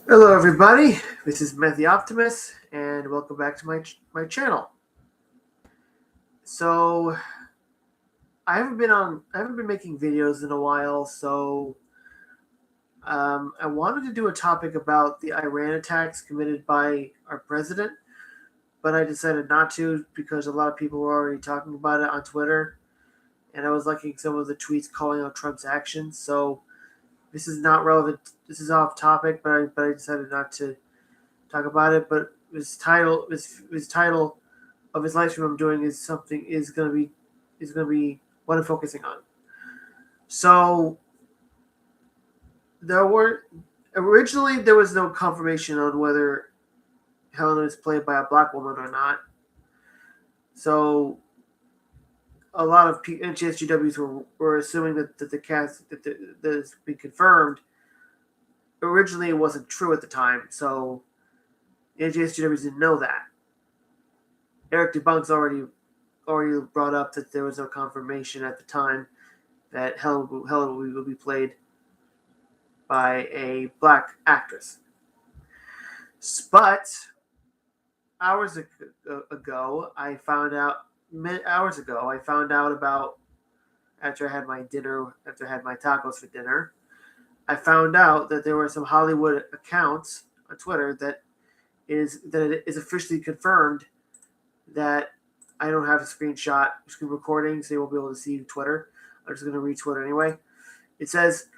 Hello, everybody. This is Matt the Optimist, and welcome back to my channel. So, I haven't been making videos in a while. So, I wanted to do a topic about the Iran attacks committed by our president, but I decided not to because a lot of people were already talking about it on Twitter, and I was liking some of the tweets calling out Trump's actions. So, this is not relevant. This is off topic, but I decided not to talk about it. But his title of his live stream I'm doing is gonna be what I'm focusing on. So there were originally there was no confirmation on whether Helena was played by a black woman or not. So a lot of Anti-SJWs were assuming that the cast that has been confirmed. Originally, it wasn't true at the time, so Anti-SJWs didn't know that. Eric DeBunk's already brought up that there was no confirmation at the time that Helen will be played by a black actress. But hours ago, I found out about after I had my tacos for dinner. I found out that there were some Hollywood accounts on Twitter that it is officially confirmed that I don't have a screen recording, so you won't be able to see Twitter. I'm just going to read Twitter anyway. It says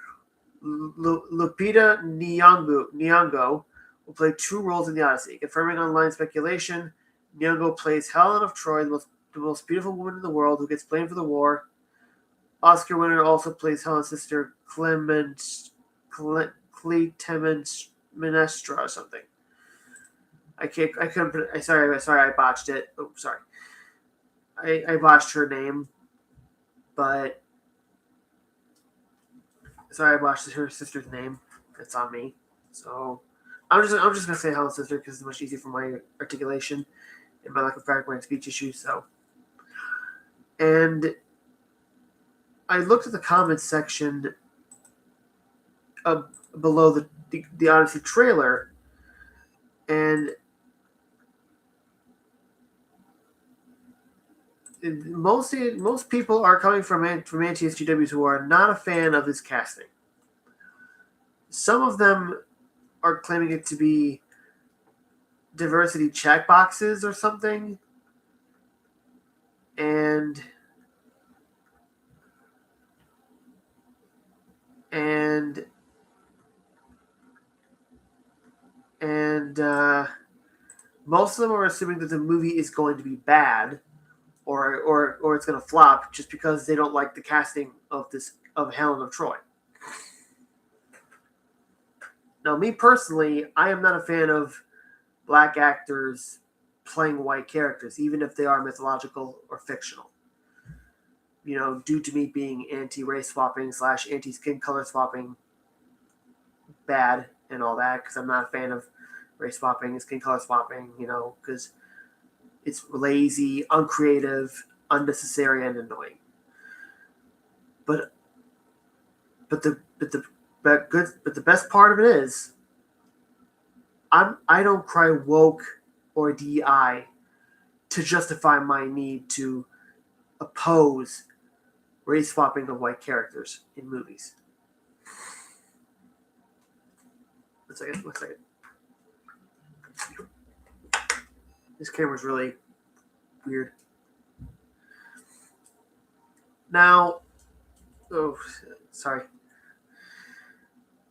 Lupita Nyong'o will play two roles in the Odyssey. Confirming online speculation, Nyong'o plays Helen of Troy, the most beautiful woman in the world who gets blamed for the war. Oscar winner also plays Helen's sister Cletemnestra or something. I couldn't. Sorry, I botched it. Oh, sorry. I botched her name, but sorry, I botched her sister's name. That's on me. So I'm just gonna say Helen's sister because it's much easier for my articulation and my lack of practicing speech issues. So, and I looked at the comments section below the Odyssey trailer, and most people are coming from anti-SJWs who are not a fan of this casting. Some of them are claiming it to be diversity check boxes or something, and and most of them are assuming that the movie is going to be bad or it's going to flop just because they don't like the casting of Helen of Troy. Now, me personally, I am not a fan of black actors playing white characters, even if they are mythological or fictional. You know, due to me being anti-race swapping / anti-skin color swapping bad and all that, because I'm not a fan of race swapping and skin color swapping, you know, because it's lazy, uncreative, unnecessary, and annoying. But the best part of it is, I don't cry woke or DI to justify my need to oppose race swapping of white characters in movies. One second. This camera's really weird. Now, sorry.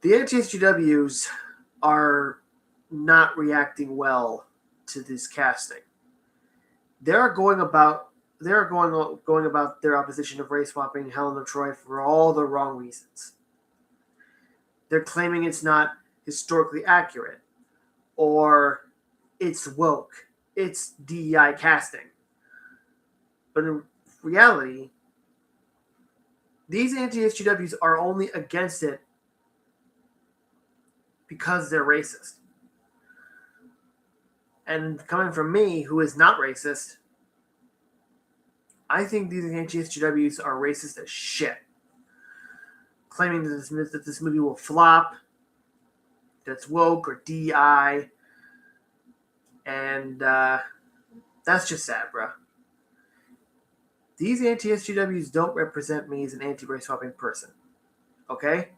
The Anti-SJWs are not reacting well to this casting. They're going about their opposition of race swapping Helen of Troy for all the wrong reasons. They're claiming it's not historically accurate, or it's woke, it's DEI casting. But in reality, these anti-SJWs are only against it because they're racist. And coming from me, who is not racist, I think these anti-SJWs are racist as shit. Claiming that this movie will flop, that's woke or DI, and that's just sad, bro. These anti-SJWs don't represent me as an anti-race swapping person. Okay?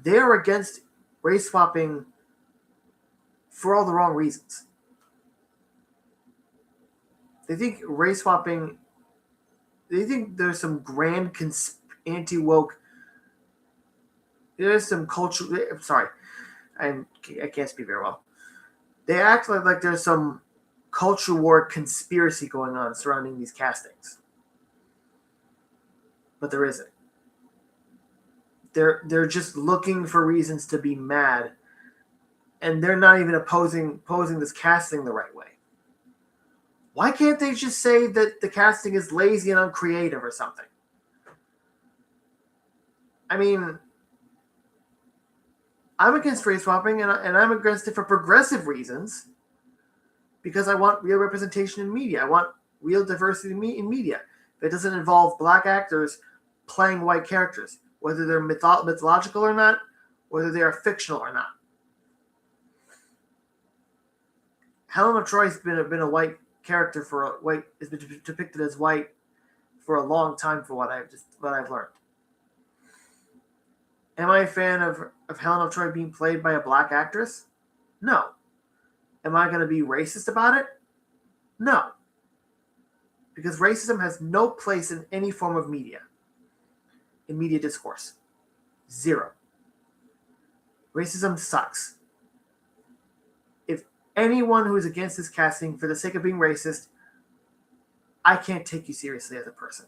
They are against race swapping for all the wrong reasons. They think race swapping, they think there's some grand anti-woke, there's some culture, I'm sorry, I can't speak very well. They act like there's some culture war conspiracy going on surrounding these castings. But there isn't. They're just looking for reasons to be mad, and they're not even opposing this casting the right way. Why can't they just say that the casting is lazy and uncreative or something? I mean, I'm against race swapping, and I'm against it for progressive reasons, because I want real representation in media. I want real diversity in media. If it doesn't involve black actors playing white characters, whether they're mythological or not, whether they are fictional or not. Helen of Troy has been a white character has been depicted as white for a long time, for what I've learned. Am I a fan of Helen of Troy being played by a black actress? No. Am I going to be racist about it? No. Because racism has no place in any form of media. In media discourse. Zero. Racism sucks. If anyone who is against this casting for the sake of being racist, I can't take you seriously as a person.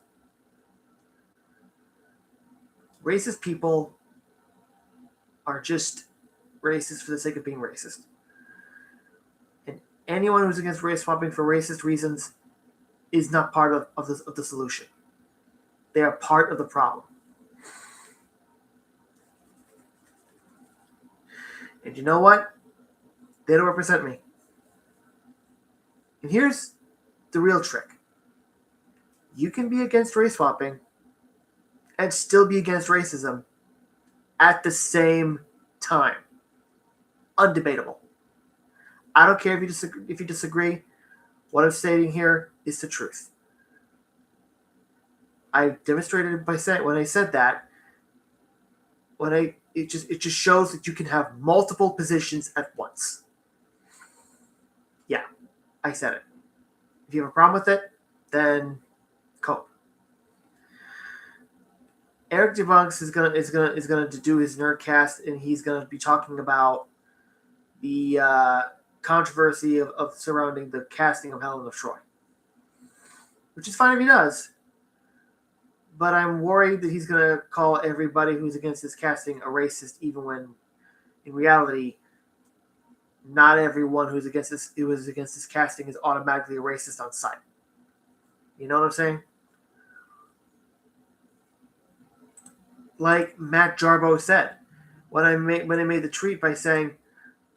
Racist people are just racist for the sake of being racist. And anyone who's against race swapping for racist reasons is not part of the solution. They are part of the problem. And you know what? They don't represent me. And here's the real trick. You can be against race swapping and still be against racism at the same time. Undebatable. I don't care if you disagree. What I'm stating here is the truth. I demonstrated by saying, when I said that, it just shows that you can have multiple positions at once. Yeah, I said it. If you have a problem with it, then cope. Eric Debunks is gonna do his Nerdcast, and he's gonna be talking about the controversy of surrounding the casting of Helen of Troy, which is fine if he does. But I'm worried that he's gonna call everybody who's against this casting a racist, even when, in reality, not everyone who is against this casting is automatically a racist on sight. You know what I'm saying? Like Matt Jarbo said, when I made the tweet by saying,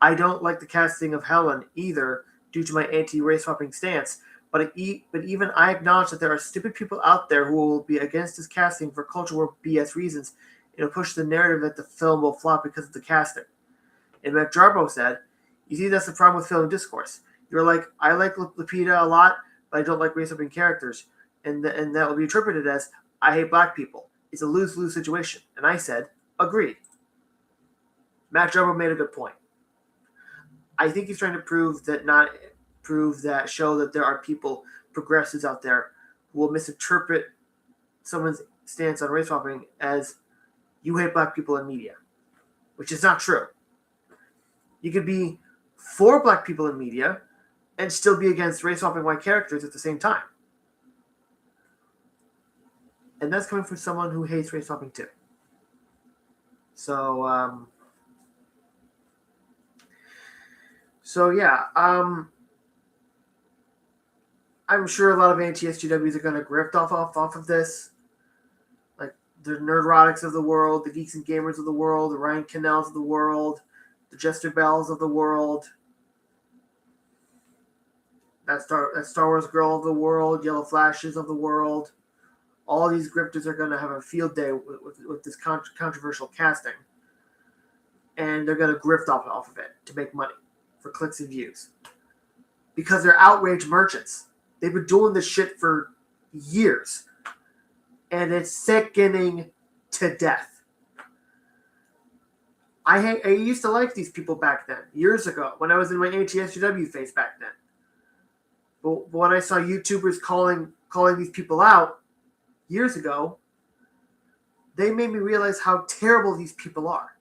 I don't like the casting of Helen either due to my anti-race swapping stance, but even I acknowledge that there are stupid people out there who will be against this casting for cultural war BS reasons. It'll push the narrative that the film will flop because of the casting. And Matt Jarbo said, you see, that's the problem with film discourse. You're like, I like Lupita a lot, but I don't like race swapping characters. And that will be interpreted as, I hate black people. It's a lose-lose situation. And I said, agreed. Matt Jarbo made a good point. I think he's trying to show that there are people, progressives out there, who will misinterpret someone's stance on race swapping as, you hate black people in media, which is not true. You could be for black people in media and still be against race swapping white characters at the same time. And that's coming from someone who hates race swapping too. So yeah, I'm sure a lot of anti-SJWs are going to grift off of this. Like the Nerdrotics of the world, the Geeks and Gamers of the world, the Ryan Cannells of the world, the Jester Bells of the world, that Star Wars Girl of the world, Yellow Flashes of the world. All these grifters are going to have a field day with this controversial casting. and they're going to grift off of it to make money for clicks and views. Because they're outraged merchants. They've been doing this shit for years. And it's sickening to death. I used to like these people back then, years ago, when I was in my Anti-SJW phase back then. But when I saw YouTubers calling these people out years ago, they made me realize how terrible these people are.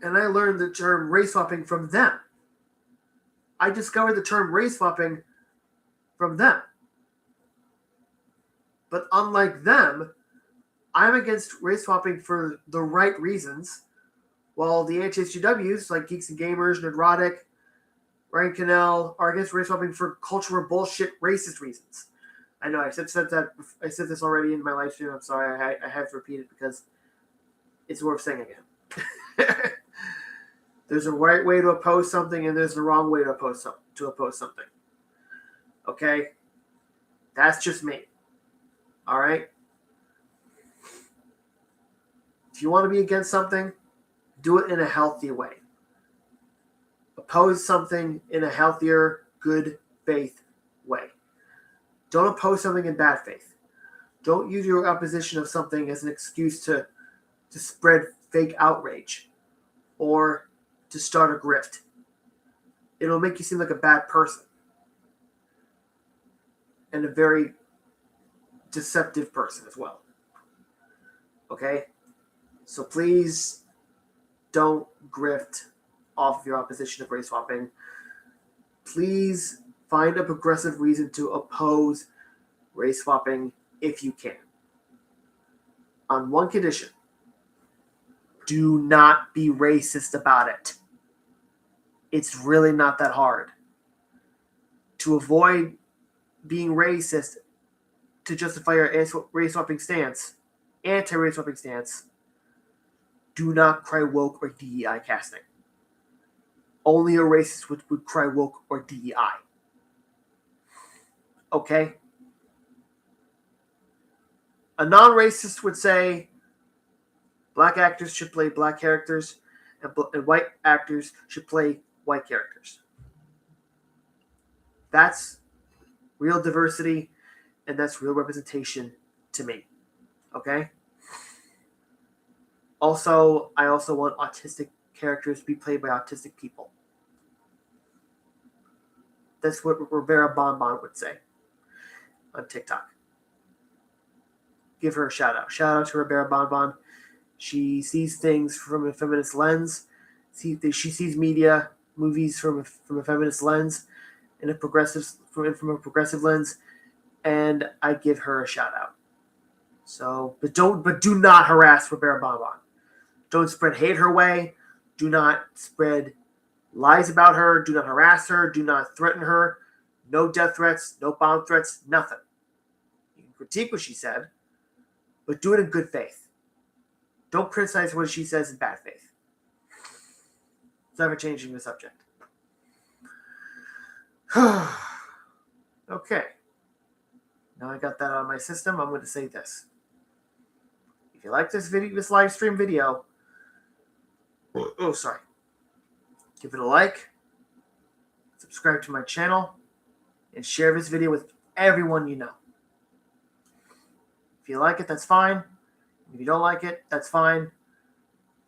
And I learned the term race swapping from them. I discovered the term race swapping from them. But unlike them, I'm against race swapping for the right reasons, while the Anti-SJWs, like Geeks and Gamers, Nerdrotic, Ryan Cannell, are against race swapping for cultural bullshit racist reasons. I know I said this already in my live stream. I'm sorry, I have to repeat it because it's worth saying again. There's a right way to oppose something, and there's the wrong way to oppose something. Okay? That's just me. All right? If you want to be against something, do it in a healthy way. Oppose something in a healthier, good faith way. Don't oppose something in bad faith. Don't use your opposition of something as an excuse to spread fake outrage or to start a grift. It'll make you seem like a bad person and a very deceptive person as well. Okay? So please don't grift off of your opposition of race swapping. Please find a progressive reason to oppose race swapping if you can. On one condition: do not be racist about it. It's really not that hard. To avoid being racist, to justify your race swapping stance, anti-race swapping stance, do not cry woke or DEI casting. Only a racist would cry woke or DEI. Okay? A non-racist would say black actors should play black characters and white actors should play white characters. That's real diversity, and that's real representation to me. Okay? Also, I also want autistic characters to be played by autistic people. That's what Rivera Bonbon would say on TikTok. Give her a shout out. Shout out to Rivera Bonbon. She sees things from a feminist lens. She sees media, movies from a feminist lens, and from a progressive lens, and I give her a shout out. So, but do not harass Rivera Bonbon. Don't spread hate her way. Do not spread lies about her. Do not harass her. Do not threaten her. No death threats, no bomb threats, nothing. You can critique what she said, but do it in good faith. Don't criticize what she says in bad faith. It's never changing the subject. Okay. Now I got that out of my system, I'm going to say this. If you like this live stream video, give it a like, subscribe to my channel, and share this video with everyone you know. If you like it, that's fine. If you don't like it, that's fine.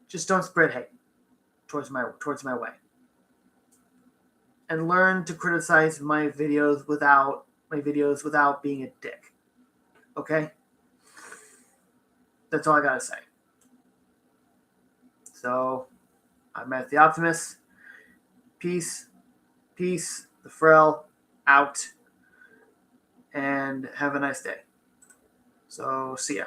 Just don't spread hate towards my way. And learn to criticize my videos without being a dick. Okay? That's all I gotta say. So, I'm Matt the Optimist. Peace, the Frail, out, and have a nice day. So, see ya.